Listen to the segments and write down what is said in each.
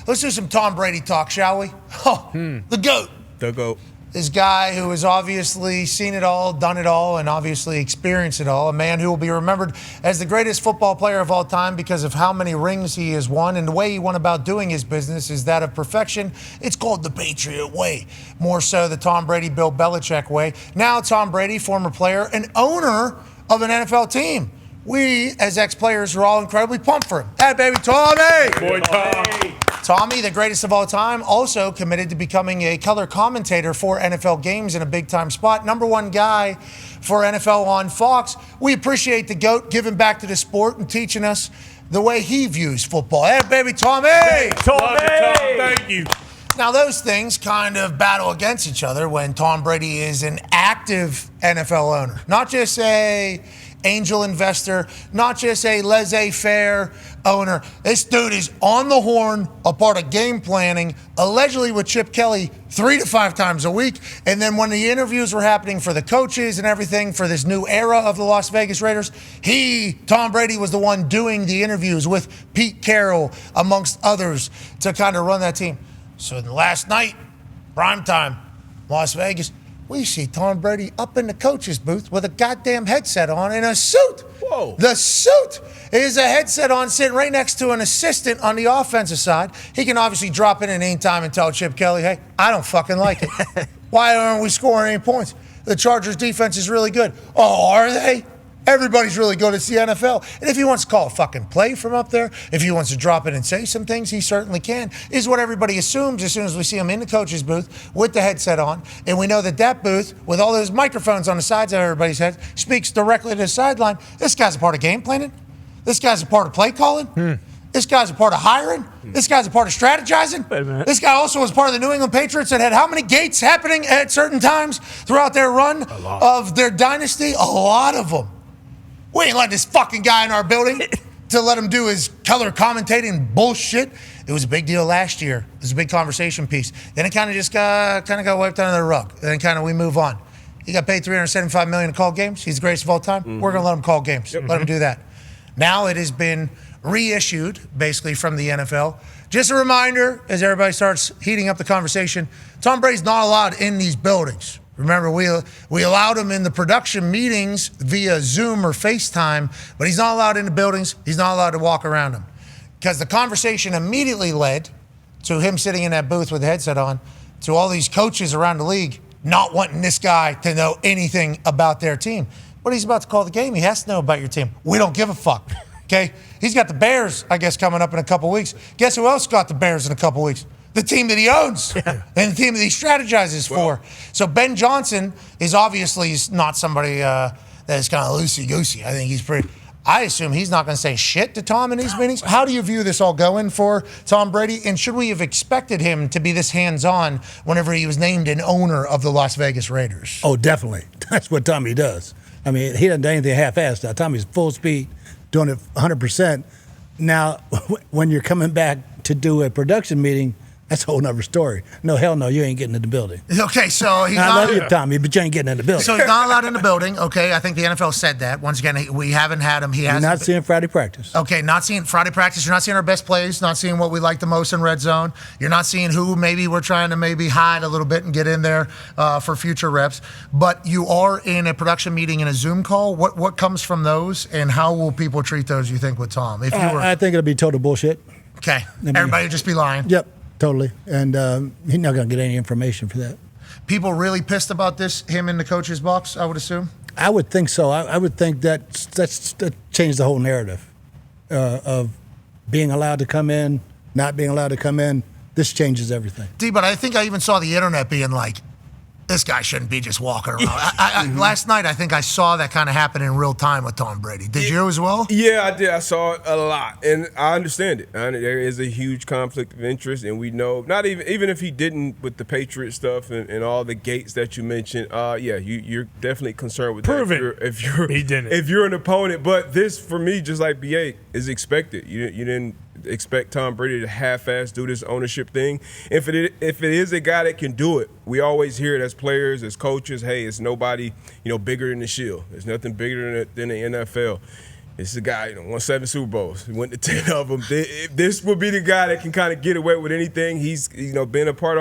Let's do some Tom Brady talk, shall we? Oh, the GOAT. The GOAT. This guy who has obviously seen it all, done it all, and obviously experienced it all. A man who will be remembered as the greatest football player of all time because of how many rings he has won. And the way he went about doing his business is that of perfection. It's called the Patriot way. More so the Tom Brady, Bill Belichick way. Now Tom Brady, former player and owner of an NFL team. We, as ex-players, are all incredibly pumped for him. Hey, baby, Tommy! Boy, Tom. Tommy, the greatest of all time, also committed to becoming a color commentator for NFL games in a big-time spot. Number one guy for NFL on Fox. We appreciate the GOAT giving back to the sport and teaching us the way he views football. Hey, baby, Tommy! Hey, Tommy! Thank you. Now, those things kind of battle against each other when Tom Brady is an active NFL owner, not just a angel investor, not just a laissez-faire owner. This dude is on the horn, a part of game planning, allegedly with Chip Kelly 3 to 5 times a week. And then when the interviews were happening for the coaches and everything for this new era of the Las Vegas Raiders, Tom Brady, was the one doing the interviews with Pete Carroll, amongst others, to kind of run that team. So last night, primetime, Las Vegas, we see Tom Brady up in the coach's booth with a goddamn headset on and a suit. Whoa. The suit is a headset on sitting right next to an assistant on the offensive side. He can obviously drop in at any time and tell Chip Kelly, hey, I don't fucking like it. Why aren't we scoring any points? The Chargers defense is really good. Oh, are they? Everybody's really good. It's the NFL. And if he wants to call a fucking play from up there, if he wants to drop in and say some things, he certainly can, is what everybody assumes as soon as we see him in the coach's booth with the headset on. And we know that that booth, with all those microphones on the sides of everybody's head, speaks directly to the sideline. This guy's a part of game planning. This guy's a part of play calling. This guy's a part of hiring. This guy's a part of strategizing. Wait a minute. This guy also was part of the New England Patriots that had how many gates happening at certain times throughout their run of their dynasty? A lot of them. We ain't letting this fucking guy in our building to let him do his color commentating bullshit. It was a big deal last year. It was a big conversation piece. Then it kind of just got wiped under the rug. Then kind of we move on. He got paid $375 million to call games. He's the greatest of all time. Mm-hmm. We're going to let him call games. Yep. Let him do that. Now it has been reissued, basically, from the NFL. Just a reminder, as everybody starts heating up the conversation, Tom Brady's not allowed in these buildings. Remember, we allowed him in the production meetings via Zoom or FaceTime, but he's not allowed in the buildings. He's not allowed to walk around them. Because the conversation immediately led to him sitting in that booth with the headset on, to all these coaches around the league not wanting this guy to know anything about their team. But he's about to call the game. He has to know about your team. We don't give a fuck, okay? He's got the Bears, I guess, coming up in a couple weeks. Guess who else got the Bears in a couple weeks? The team that he owns and the team that he strategizes for. So Ben Johnson is obviously not somebody that is kind of loosey-goosey. I think he's pretty... I assume he's not going to say shit to Tom in these meetings. How do you view this all going for Tom Brady? And should we have expected him to be this hands-on whenever he was named an owner of the Las Vegas Raiders? Oh, definitely. That's what Tommy does. I mean, he doesn't do anything half-assed. Now, Tommy's full speed, doing it 100%. Now, when you're coming back to do a production meeting, that's a whole nother story. No, hell no, you ain't getting in the building. Okay, so he's not... I love you, Tommy, but you ain't getting in the building. So he's not allowed in the building. Okay, I think the NFL said that. Once again, we haven't had him. You're not seeing Friday practice. Okay, not seeing Friday practice. You're not seeing our best plays, not seeing what we like the most in red zone. You're not seeing who maybe we're trying to maybe hide a little bit and get in there for future reps. But you are in a production meeting in a Zoom call. What comes from those, and how will people treat those, you think, with Tom? If you were... I think it'll be total bullshit. Okay, everybody will just be lying. Yep. Totally. And he's not going to get any information for that. People really pissed about this, him in the coach's box, I would assume? I would think so. I would think that changed the whole narrative of being allowed to come in, not being allowed to come in. This changes everything. But I think I even saw the internet being like, this guy shouldn't be just walking around. Last night, I think I saw that kind of happen in real time with Tom Brady. Did you as well? Yeah, I did. I saw it a lot, and I understand it. There is a huge conflict of interest, and we know, not even if he didn't with the Patriot stuff and all the gates that you mentioned, you're definitely concerned with Prove that. it. If you're an opponent. But this, for me, just like BA, is expected. You didn't expect Tom Brady to half-ass do this ownership thing. If it is a guy that can do it, we always hear it as players, as coaches, hey, it's nobody, bigger than the Shield. There's nothing bigger than the NFL. This is a guy, won 7 Super Bowls. He went to 10 of them. This would be the guy that can kind of get away with anything. He's, been a part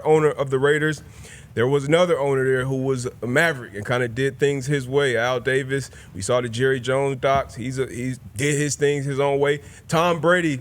owner of the Raiders. There was another owner there who was a maverick and kind of did things his way. Al Davis. We saw the Jerry Jones docs. He did his things his own way. Tom Brady,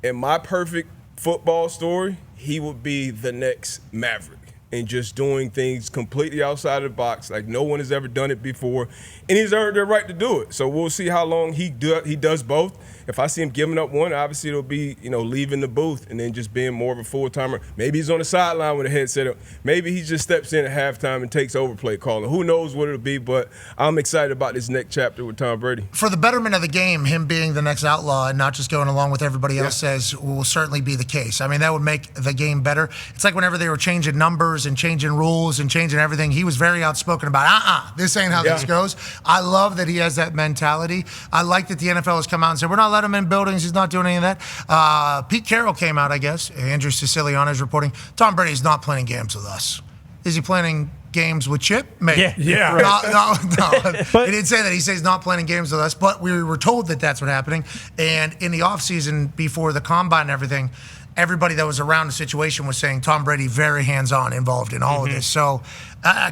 in my perfect football story, he would be the next maverick and just doing things completely outside of the box like no one has ever done it before. And he's earned the right to do it. So we'll see how long he does both. If I see him giving up one, obviously it'll be, leaving the booth and then just being more of a full-timer. Maybe he's on the sideline with a headset up. Maybe he just steps in at halftime and takes over play calling. Who knows what it'll be, but I'm excited about this next chapter with Tom Brady. For the betterment of the game, him being the next outlaw and not just going along with everybody else says will certainly be the case. I mean, that would make the game better. It's like whenever they were changing numbers and changing rules and changing everything, he was very outspoken about, this ain't how this goes. I love that he has that mentality. I like that the NFL has come out and said, we're not letting him in buildings. He's not doing any of that. Pete Carroll came out, I guess. Andrew Siciliano is reporting, Tom Brady's not playing games with us. Is he playing games with Chip? Maybe. Yeah. No. He didn't say that. He says not playing games with us, but we were told that that's what's happening. And in the offseason, before the combine and everything, everybody that was around the situation was saying Tom Brady very hands-on involved in all of this. So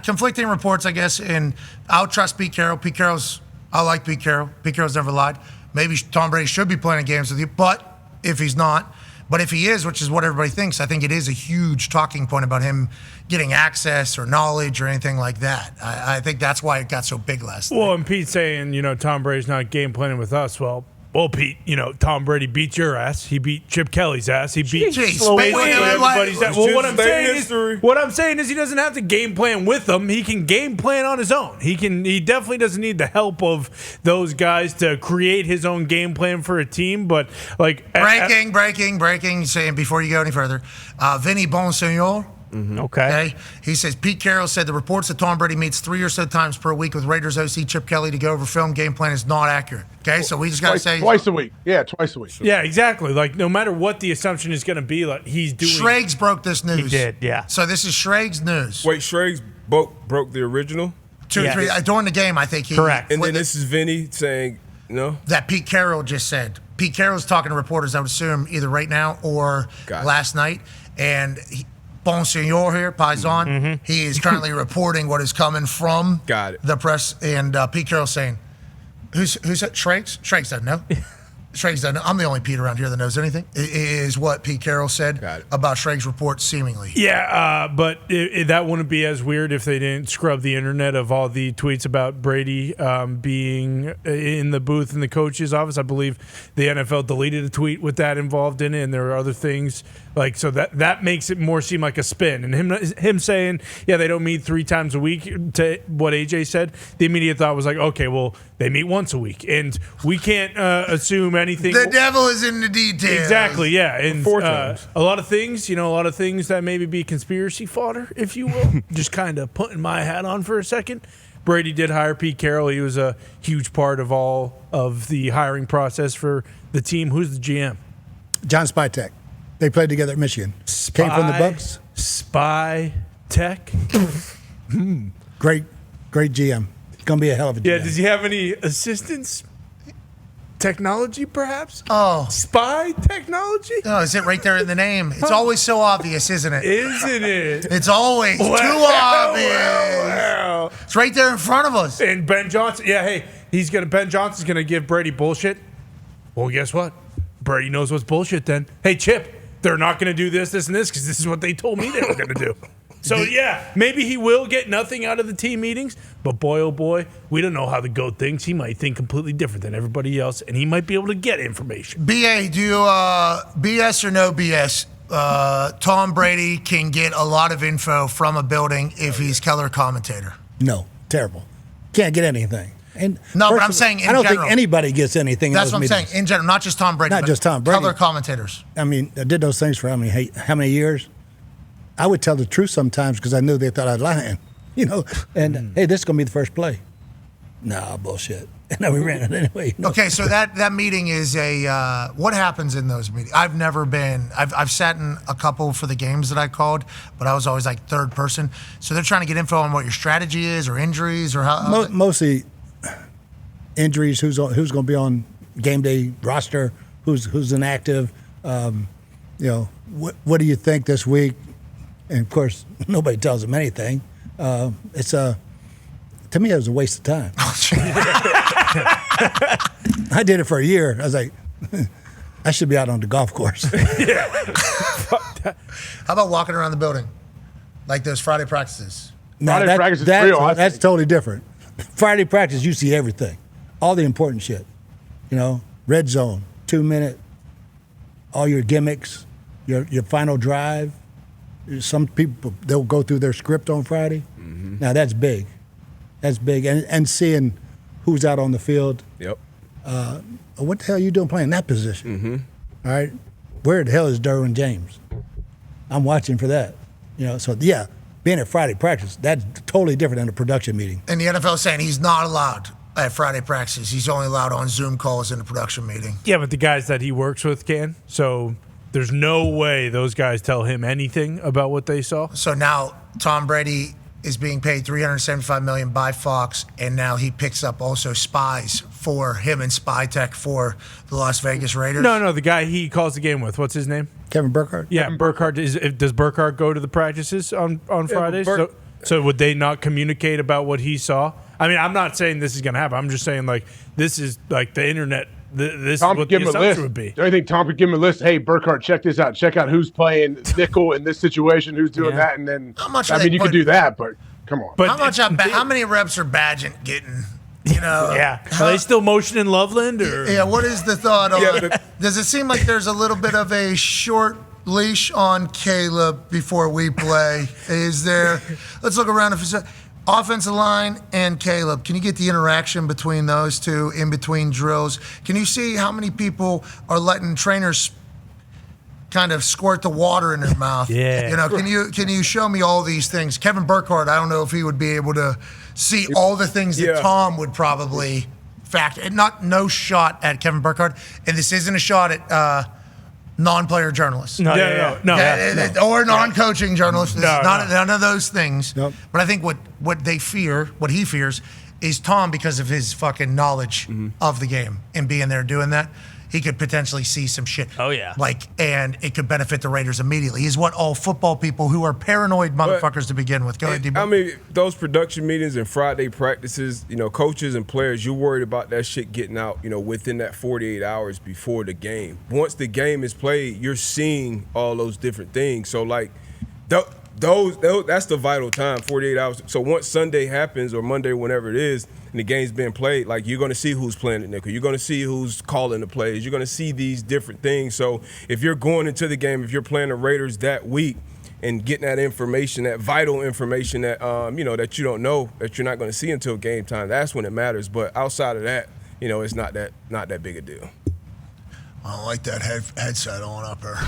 conflicting reports, I guess, and I'll trust Pete Carroll. I like Pete Carroll. Pete Carroll's never lied. Maybe Tom Brady should be playing games with you, but if he's not, but if he is, which is what everybody thinks, I think it is a huge talking point about him getting access or knowledge or anything like that. I think that's why it got so big last night. Well, and Pete saying, Tom Brady's not game planning with us. Well, Pete, Tom Brady beat your ass. He beat Chip Kelly's ass. He beat everybody's ass. Well, what I'm saying is he doesn't have to game plan with them. He can game plan on his own. He definitely doesn't need the help of those guys to create his own game plan for a team. But breaking, saying before you go any further, Vinny Bonsignor. Okay. He says Pete Carroll said the reports that Tom Brady meets 3 or so times per week with Raiders OC Chip Kelly to go over film game plan is not accurate. Okay, so we just got to say twice a week. Yeah, twice a week. Yeah, exactly. Like no matter what the assumption is going to be, like he's doing. Schrags broke this news. He did, yeah. So this is Schrags news. Wait, Schrags broke the original? 2 or 3 during the game, I think he. Correct. And then this is Vinny saying no. That Pete Carroll just said. Pete Carroll's talking to reporters, I would assume, either right now or last night, and. Bonsignor here, Paisan. He is currently reporting what is coming from the press. And Pete Carroll saying, who's that? Schrags? Schrags doesn't know. Schrags doesn't know. I'm the only Pete around here that knows anything, is what Pete Carroll said about Schrags' report, seemingly. Yeah, but that wouldn't be as weird if they didn't scrub the internet of all the tweets about Brady being in the booth in the coach's office. I believe the NFL deleted a tweet with that involved in it, and there are other things. So that makes it more seem like a spin. And him saying, they don't meet 3 times a week, to what AJ said, the immediate thought was like, okay, well, they meet once a week. And we can't assume anything. The devil is in the details. Exactly, yeah. And a lot of things that maybe be conspiracy fodder, if you will. Just kind of putting my hat on for a second. Brady did hire Pete Carroll. He was a huge part of all of the hiring process for the team. Who's the GM? John Spytek. They played together at Michigan. Came from the Bucks. Spy Tech. Great GM. Going to be a hell of a GM. Yeah, does he have any assistants? Technology, perhaps? Oh. Spy technology? No, is it right there in the name? It's always so obvious, isn't it? Isn't it? It's always too obvious. Well. It's right there in front of us. And Ben Johnson, Ben Johnson's going to give Brady bullshit. Well, guess what? Brady knows what's bullshit then. Hey, Chip, they're not going to do this, and this because this is what they told me they were going to do. So, maybe he will get nothing out of the team meetings, but boy, oh boy, we don't know how the GOAT thinks. He might think completely different than everybody else, and he might be able to get information. BA, do you BS or no BS? Tom Brady can get a lot of info from a building if he's color commentator. No, terrible. Can't get anything. And but I'm saying in general. I don't think anybody gets anything. That's what I'm saying. In general, not just Tom Brady. Not just Tom Brady. Color commentators. I mean, I did those things for how many years? I would tell the truth sometimes because I knew they thought I'd lying, And hey, this is gonna be the first play. Nah, bullshit. And then we ran it anyway. Okay, so that meeting is what happens in those meetings? I've never been. I've sat in a couple for the games that I called, but I was always like third person. So they're trying to get info on what your strategy is, or injuries, or how. Mostly, injuries, who's going to be on game day roster, who's inactive. What do you think this week? And of course, nobody tells him anything. To me, it was a waste of time. I did it for a year. I was like, I should be out on the golf course. How about walking around the building, like those Friday practices? Friday practice is real. That's totally different. Friday practice, you see everything, all the important shit. Red zone, 2 minute, all your gimmicks, your final drive. Some people, they'll go through their script on Friday. Mm-hmm. Now that's big. That's big, and seeing who's out on the field. Yep. What the hell are you doing playing that position? Mm-hmm. All right. Where the hell is Derwin James? I'm watching for that. So yeah, being at Friday practice, that's totally different than a production meeting. And the NFL is saying he's not allowed at Friday practices. He's only allowed on Zoom calls in a production meeting. Yeah, but the guys that he works with can. So there's no way those guys tell him anything about what they saw. So now Tom Brady is being paid $375 million by Fox, and now he picks up also spies for him and spy tech for the Las Vegas Raiders. No, the guy he calls the game with. What's his name? Kevin Burkhardt. Yeah, Burkhardt. Does Burkhardt go to the practices on Fridays? So would they not communicate about what he saw? I mean, I'm not saying this is going to happen. I'm just saying this is like the internet. This Tom is what could the give him a list. assumption would be. Do you think Tom could give him a list? Hey, Burkhardt, check this out. Check out who's playing nickel in this situation, who's doing that, and then How much you could do that, but come on. But how many reps are Badgett getting? Yeah. Are they still motioning Loveland? Or? Yeah, what is the thought on does it seem like there's a little bit of a short leash on Caleb before we play? Is there? Let's look around. Offensive line and Caleb, can you get the interaction between those two in between drills? Can you see how many people are letting trainers kind of squirt the water in their mouth? Yeah. Can you show me all these things? Kevin Burkhardt, I don't know if he would be able to see all the things that Tom would probably factor. No shot at Kevin Burkhardt, and this isn't a shot at non-player journalists. No. Or non-coaching journalists. None of those things. Nope. But I think what he fears, is Tom, because of his fucking knowledge of the game and being there doing that, he could potentially see some shit. Oh, yeah. And it could benefit the Raiders immediately. Is what all football people who are paranoid motherfuckers to begin with. Go ahead, D-Bo. I mean, those production meetings and Friday practices, coaches and players, you're worried about that shit getting out, within that 48 hours before the game. Once the game is played, you're seeing all those different things. So, that's the vital time, 48 hours. So once Sunday happens or Monday, whenever it is, and the game's being played, you're going to see who's playing the nickel. You're going to see who's calling the plays. You're going to see these different things. So if you're going into the game, if you're playing the Raiders that week and getting that information, that vital information that, that you don't know, that you're not going to see until game time, that's when it matters. But outside of that, it's not that big a deal. I don't like that headset on up there.